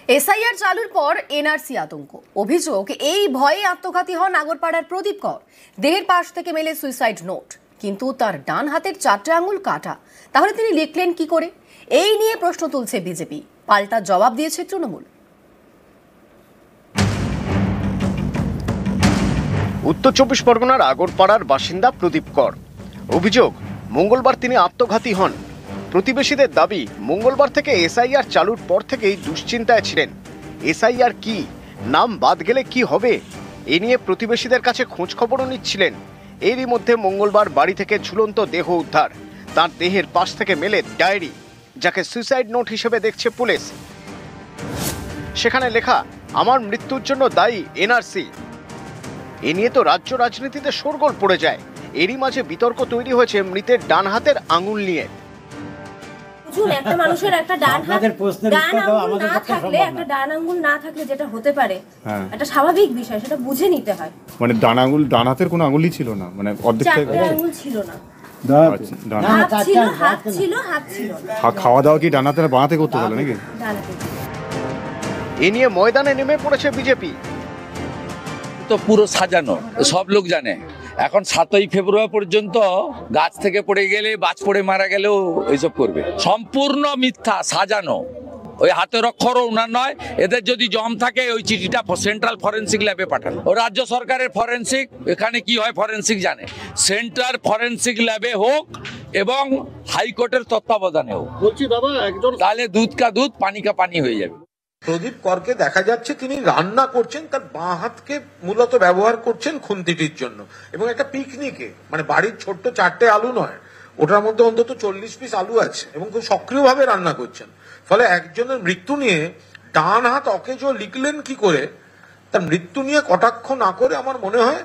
SIR চালুর পর NRC আতঙ্ক। অভিযোগ, এই ভয়ে আত্মঘাতী হন আগরপাড়ার প্রদীপ কর। দেহের পাশ থেকে মেলে সুইসাইড নোট, কিন্তু তার ডান হাতের 4টে আঙুল কাটা। তাহলে তিনি লিখলেন কি করে? এই নিয়ে প্রশ্ন তুলছে বিজেপি, পাল্টা জবাব দিয়েছে তৃণমূল। উত্তর 24 পরগনার আগরপাড়ার বাসিন্দা প্রদীপ কর। অভিযোগ, মঙ্গলবার তিনি আত্মঘাতী হন। প্রতিবেশীদের দাবি, মঙ্গলবার থেকে এসআইআর চালুর পর থেকেই দুশ্চিন্তায় ছিলেন। এসআইআর কি, নাম বাদ গেলে কি হবে, এ নিয়ে প্রতিবেশীদের কাছে খোঁজ খবরও নিচ্ছিলেন। এরই মধ্যে মঙ্গলবার বাড়ি থেকে ঝুলন্ত দেহ উদ্ধার। তার দেহের পাশ থেকে মেলে ডায়েরি, যাকে সুইসাইড নোট হিসেবে দেখছে পুলিশ। সেখানে লেখা, আমার মৃত্যুর জন্য দায়ী এনআরসি। এ নিয়ে তো রাজ্য রাজনীতিতে শোরগোল পড়ে যায়। এরই মাঝে বিতর্ক তৈরি হয়েছে মৃতের ডান হাতের আঙুল নিয়ে। একটা মানুষের একটা ডান আঙ্গুল না থাকলে যেটা হতে পারে একটা স্বাভাবিক বিষয়, সেটা বুঝে নিতে হয়। মানে ডান হাতের কোনো আঙুলই ছিল না, মানে অর্ধেক আঙ্গুল ছিল না, হাত ছিল। খাওয়া দাওয়া কি ডান হাতে না বাঁ হাতে করতে পারে নাকি? এ নিয়ে ময়দানে নেমে পড়েছে বিজেপি। তো পুরো সাজানো, সব লোক জানে। এখন 7ই ফেব্রুয়ারি পর্যন্ত গাছ থেকে পড়ে গেলে, বাজ পড়ে মারা গেলেও এইসব করবে। সম্পূর্ণ মিথ্যা, সাজানো। ওই হাতের অক্ষরও উনার নয়। এদের যদি জম থাকে ওই চিঠিটা সেন্ট্রাল ফরেন্সিক ল্যাবে পাঠানো। ও রাজ্য সরকারের ফরেন্সিক, এখানে কি হয় ফরেন্সিক জানে। সেন্ট্রাল ফরেন্সিক ল্যাবে হোক এবং হাইকোর্টের তত্ত্বাবধানে হোক। বলছি বাবা, একজন তাহলে দুধ কা দুধ পানি কা পানি হয়ে যাবে। প্রদীপ করকে দেখা যাচ্ছে তিনি রান্না করছেন, তার বাঁ হাতকে মূলত ব্যবহার করছেন খুন্তিটির জন্য, এবং একটা পিকনিকে, মানে বাড়ির ছোট্ট 4টে আলু নয়, ওটার মধ্যে অন্তত 40 পিস আলু আছে, এবং খুব সক্রিয়ভাবে রান্না করছেন। ফলে একজনের মৃত্যু নিয়ে ডান হাত অকেজো লিখলেন কি করে, তার মৃত্যু নিয়ে কটাক্ষ না করে আমার মনে হয়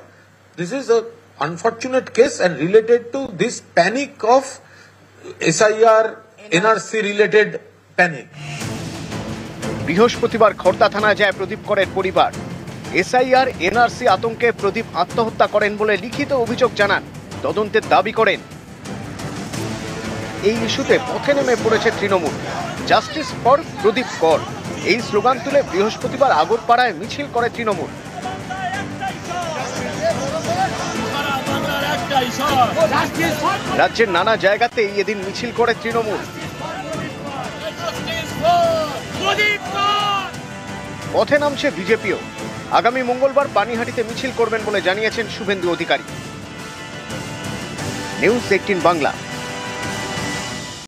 this is a unfortunate case and related to this panic of SIR NRC related panic. বৃহস্পতিবার খড়দা থানায় যায় প্রদীপ করের পরিবার। এসআইআর এনআরসি আতঙ্কে প্রদীপ আত্মহত্যা করেন বলে লিখিত অভিযোগ জানান, তদন্তের দাবি করেন। এই ইস্যুতে পথে নেমে পড়েছে তৃণমূল। জাস্টিস ফর প্রদীপ কর, এই স্লোগান তুলে বৃহস্পতিবার আগরপাড়ায় মিছিল করে তৃণমূল। রাজ্যের নানা জায়গাতেই এদিন মিছিল করে তৃণমূল। পথে নামছে বিজেপিও। আগামী মঙ্গলবার পানিহাটিতে মিছিল করবেন বলে জানিয়েছেন শুভেন্দু অধিকারী। নিউজ 18 বাংলা।